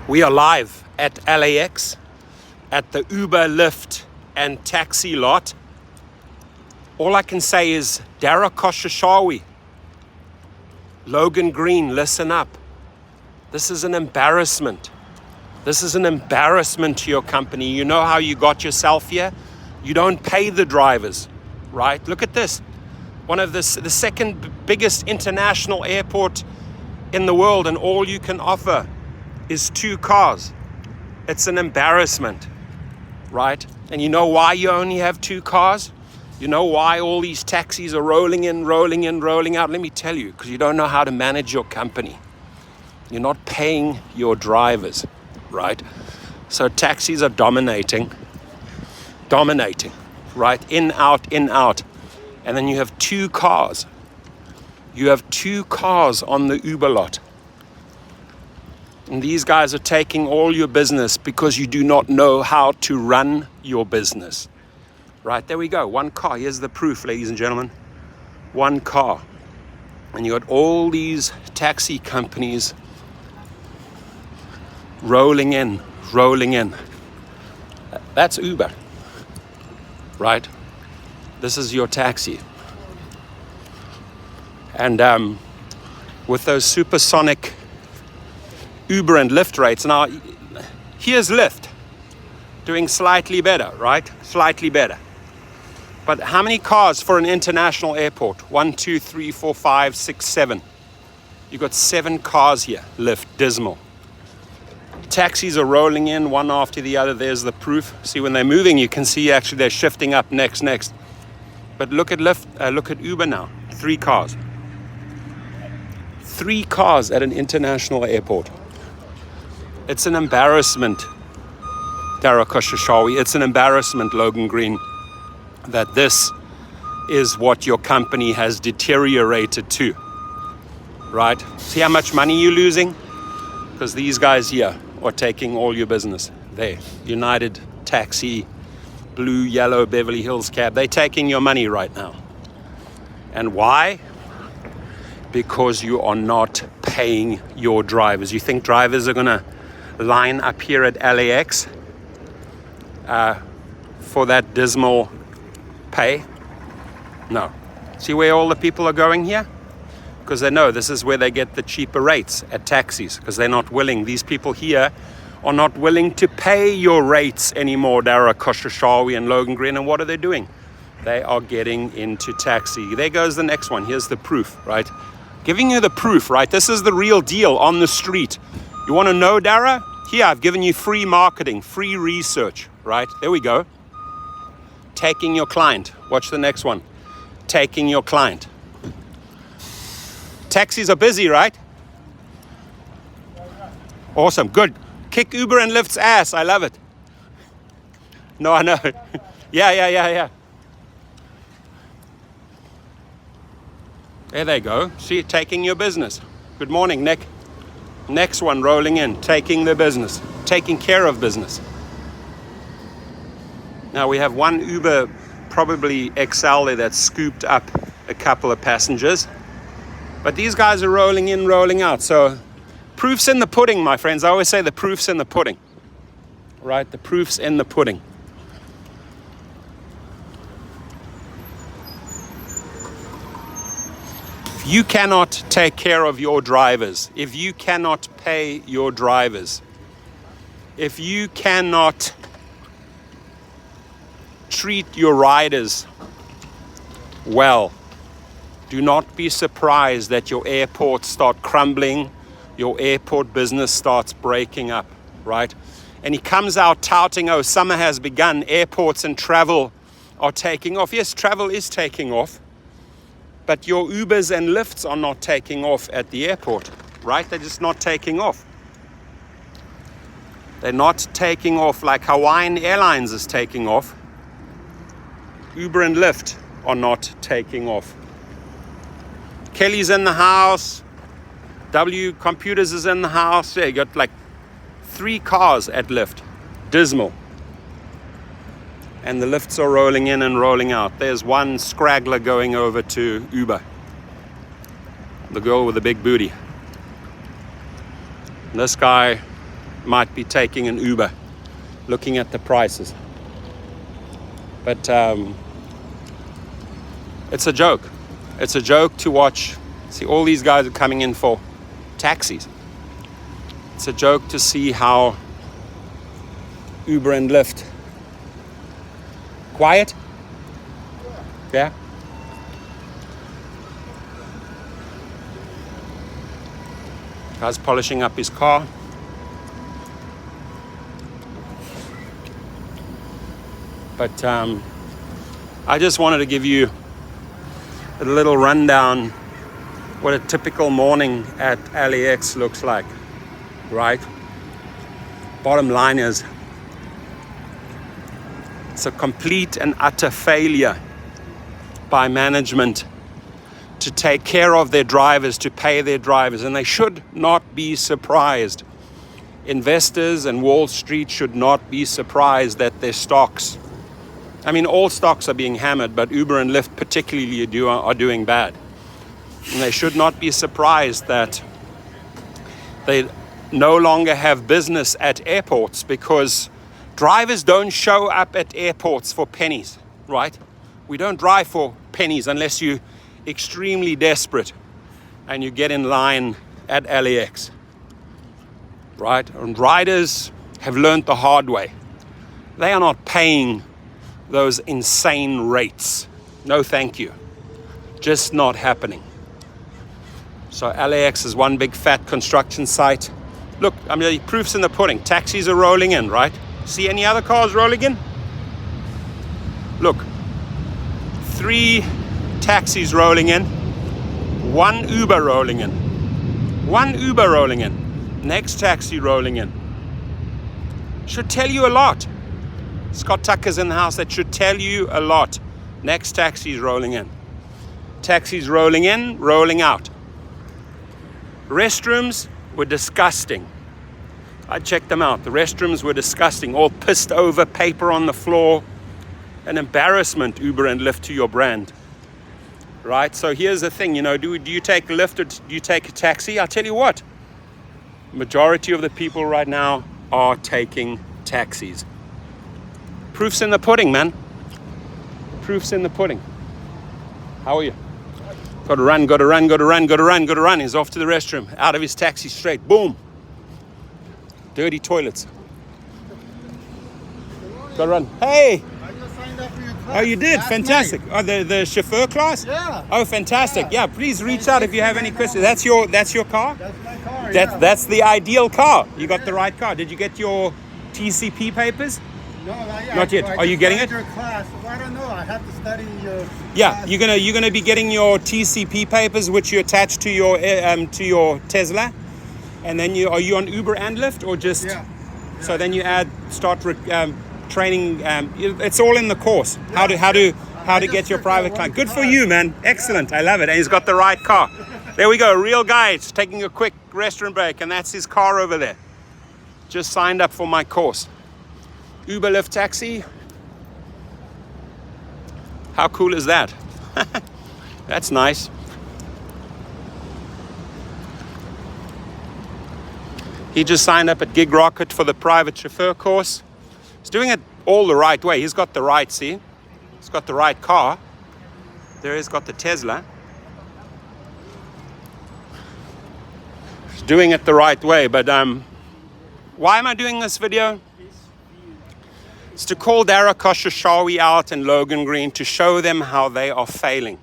We are live at LAX at the Uber Lyft and taxi lot. All I can say is, Dara Khosrowshahi Logan Green, listen up. This is an embarrassment. This is an embarrassment to your company. You know how you got yourself here? You don't pay the drivers, right? Look at this. One of the second biggest international airport in the world, and all you can offer is 2 cars. It's an embarrassment, right? And you know why you only have 2 cars? You know why all these taxis are rolling in, rolling out? Let me tell you, because you don't know how to manage your company. You're not paying your drivers, right? So taxis are dominating, right? In, out. And then you have 2 cars. You have 2 cars on the Uber lot. And these guys are taking all your business because you do not know how to run your business. Right, there we go. 1 car. Here's the proof, ladies and gentlemen. 1 car. And you got all these taxi companies rolling in. That's Uber. Right? This is your taxi. And with those supersonic Uber and Lyft rates. Now, here's Lyft doing slightly better, right? Slightly better. But how many cars for an international airport? 1, 2, 3, 4, 5, 6, 7. You got 7 cars here. Lyft, dismal. Taxis are rolling in one after the other. There's the proof. See, when they're moving, you can see actually they're shifting up next. But look at Lyft. Look at Uber now. 3 cars. 3 cars at an international airport. It's an embarrassment, Dara Khosrowshahi. It's an embarrassment, Logan Green, that this is what your company has deteriorated to, right? See how much money you're losing? Because these guys here are taking all your business. There, United Taxi, blue, yellow, Beverly Hills cab. They're taking your money right now. And why? Because you are not paying your drivers. You think drivers are going to line up here at LAX for that dismal pay? No. See where all the people are going here? Because they know this is where they get the cheaper rates at taxis, because they're not willing. These people here are not willing to pay your rates anymore, Dara Khosrowshahi and Logan Green. And what are they doing? They are getting into taxi. There goes the next one. Here's the proof, right? Giving you the proof, right? This is the real deal on the street. You want to know, Dara? Here, I've given you free marketing, free research, right? There we go. Taking your client. Watch the next one. Taking your client. Taxis are busy, right? Awesome, good. Kick Uber and Lyft's ass. I love it. No, I know. Yeah. There they go. See, taking your business. Good morning, Nick. Next one rolling in, taking the business, taking care of business. Now we have 1 Uber, probably XL there, that scooped up a couple of passengers. But these guys are rolling in, rolling out. So proof's in the pudding, my friends. I always say the proof's in the pudding. Right? The proof's in the pudding. If you cannot take care of your drivers, if you cannot pay your drivers, if you cannot treat your riders well, do not be surprised that your airports start crumbling, your airport business starts breaking up, right? And he comes out touting, oh, summer has begun, airports and travel are taking off. Yes, travel is taking off. But your Ubers and Lyfts are not taking off at the airport, right? They're just not taking off. They're not taking off like Hawaiian Airlines is taking off. Uber and Lyft are not taking off. Kelly's in the house. W Computers is in the house. Yeah, you got like 3 cars at Lyft. Dismal. And the Lyfts are rolling in and rolling out. There's 1 scraggler going over to Uber. The girl with the big booty. And this guy might be taking an Uber, looking at the prices. But it's a joke. It's a joke to watch. See, all these guys are coming in for taxis. It's a joke to see how Uber and Lyft. Quiet? Yeah? Guy's polishing up his car. But I just wanted to give you a little rundown what a typical morning at LAX looks like, right? Bottom line is, it's a complete and utter failure by management to take care of their drivers, to pay their drivers, and they should not be surprised. Investors and Wall Street should not be surprised that their stocks, I mean, all stocks are being hammered, but Uber and Lyft particularly are doing bad. And they should not be surprised that they no longer have business at airports, because drivers don't show up at airports for pennies, right? We don't drive for pennies unless you're extremely desperate and you get in line at LAX, right? And riders have learned the hard way. They are not paying those insane rates. No, thank you. Just not happening. So LAX is one big fat construction site. Look, I mean, proof's in the pudding. Taxis are rolling in, right? See any other cars rolling in? Look, 3 taxis rolling in, 1 Uber rolling in, 1 Uber rolling in, next taxi rolling in. Should tell you a lot. Scott Tucker's in the house. That should tell you a lot. Next taxi's rolling in. Taxis rolling in, rolling out. Restrooms were disgusting. I checked them out. The restrooms were disgusting. All pissed over, paper on the floor. An embarrassment, Uber and Lyft, to your brand. Right? So here's the thing, do you take Lyft or do you take a taxi? I'll tell you what. Majority of the people right now are taking taxis. Proof's in the pudding, man. Proof's in the pudding. How are you? Got to run, got to run, got to run, got to run, got to run. He's off to the restroom. Out of his taxi straight. Boom. Dirty toilets. Got to run. Hey! I just signed up for your class. Oh, you did? Last Fantastic. night. Oh, the chauffeur class? Yeah. Oh, fantastic. Yeah, please reach out if you have any questions. That's your car? That's my car, That's the ideal car. You got the right car. Did you get your TCP papers? No, not yet. Not yet. I Are you just getting signed it? Your class. Well, I don't know. I have to study your Yeah, class. you're gonna be getting your TCP papers, which you attach to your Tesla, and then are you on Uber and Lyft or just? Yeah. So then you start training. It's all in the course. How to get your private client. Good for you, man. Excellent. I love it. And he's got the right car. There we go. A real guy. It's taking a quick restroom break, and that's his car over there. Just signed up for my course. Uber Lyft taxi. How cool is that? That's nice. He just signed up at Gig Rocket for the private chauffeur course. He's doing it all the right way. He's got the right, see? He's got the right car. There he's got the Tesla. He's doing it the right way, but why am I doing this video? It's to call Dara Khosrowshahi out and Logan Green to show them how they are failing.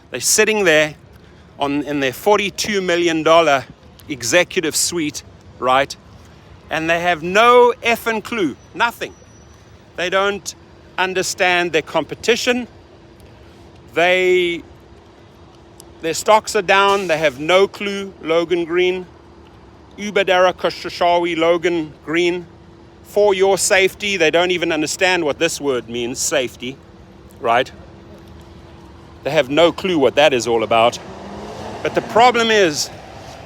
They're sitting there in their $42 million executive suite, right? And they have no effing clue, nothing. They don't understand their competition. Their stocks are down. They have no clue, Logan Green. Uber Dara Khosrowshahi Logan Green. For your safety, they don't even understand what this word means, safety, right? They have no clue what that is all about. But the problem is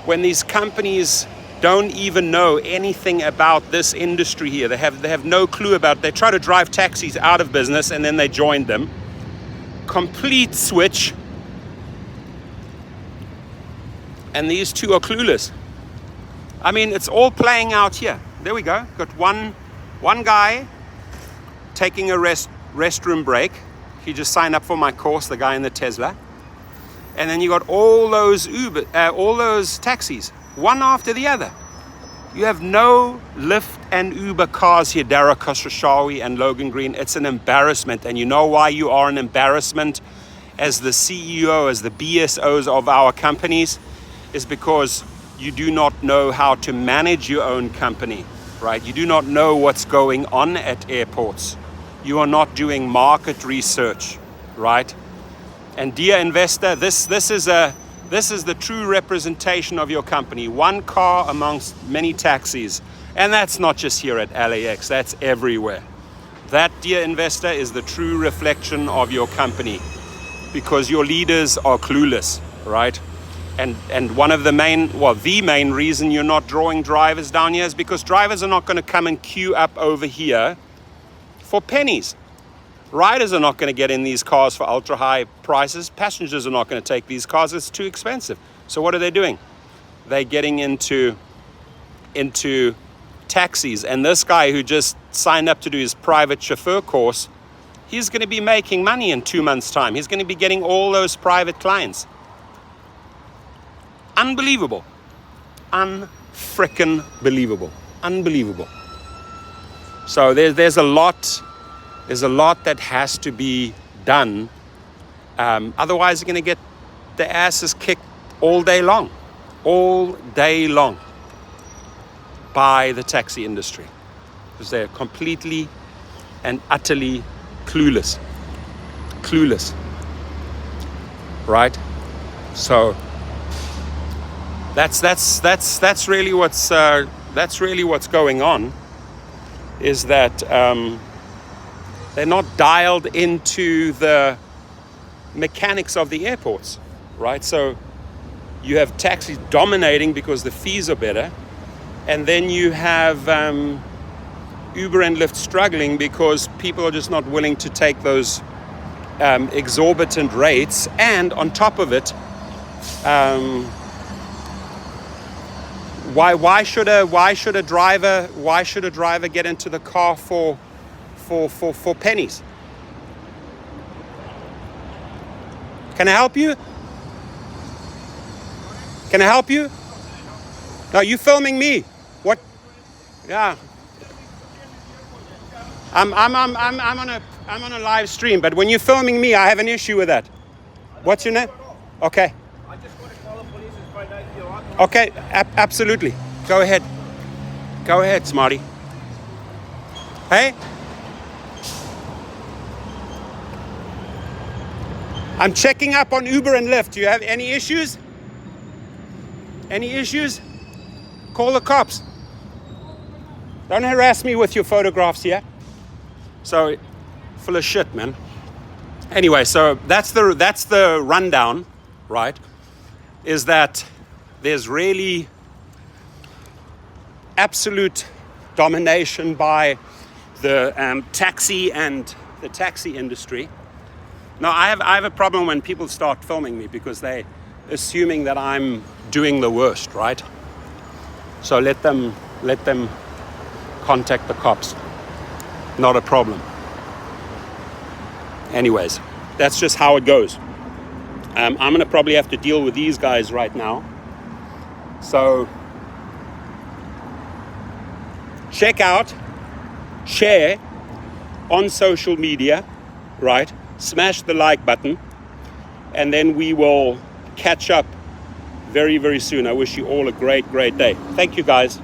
when these companies don't even know anything about this industry here. They have no clue about it. They try to drive taxis out of business and then they joined them. Complete switch. And these two are clueless. I mean, it's all playing out here. there we go. Got one guy taking a restroom break. He just signed up for my course, the guy in the Tesla. And then you got all those all those taxis, one after the other. You have no Lyft and Uber cars here, Dara Khosrowshahi and Logan Green. It's an embarrassment. And you know why you are an embarrassment as the CEO, as the BSOs of our companies, is because you do not know how to manage your own company, right? You do not know what's going on at airports. You are not doing market research, right? And dear investor, this is the true representation of your company. One car amongst many taxis. And that's not just here at LAX, that's everywhere. That, dear investor, is the true reflection of your company, because your leaders are clueless, right? And one of the main reason you're not drawing drivers down here is because drivers are not going to come and queue up over here for pennies. Riders are not going to get in these cars for ultra high prices. Passengers are not going to take these cars. It's too expensive. So what are they doing? They're getting into taxis. And this guy who just signed up to do his private chauffeur course, he's going to be making money in 2 months' time. He's going to be getting all those private clients. Unbelievable. Unfrickin' believable. Unbelievable. So there's a lot that has to be done. Otherwise, you're going to get the asses kicked all day long by the taxi industry, because they're completely and utterly clueless, right? So that's really what's going on. Is that they're not dialed into the mechanics of the airports, right? So you have taxis dominating because the fees are better, and then you have Uber and Lyft struggling because people are just not willing to take those exorbitant rates. And on top of it, why should a driver get into the car for pennies? Can I help you? Can I help you? No, you filming me? What? Yeah. I'm on a live stream, but when you're filming me, I have an issue with that. What's your name? Okay. I just want to call the police and find out if you're on. Okay, absolutely. Go ahead. Go ahead, smarty. Hey? I'm checking up on Uber and Lyft. Do you have any issues? Any issues? Call the cops. Don't harass me with your photographs here. So, full of shit, man. Anyway, so that's the rundown, right? Is that there's really absolute domination by the taxi and the taxi industry. Now, I have a problem when people start filming me because they're assuming that I'm doing the worst, right? So let them contact the cops. Not a problem. Anyways, that's just how it goes. I'm going to probably have to deal with these guys right now. So check out, share on social media, right? Smash the like button, and then we will catch up very, very soon. I wish you all a great, great day. Thank you, guys.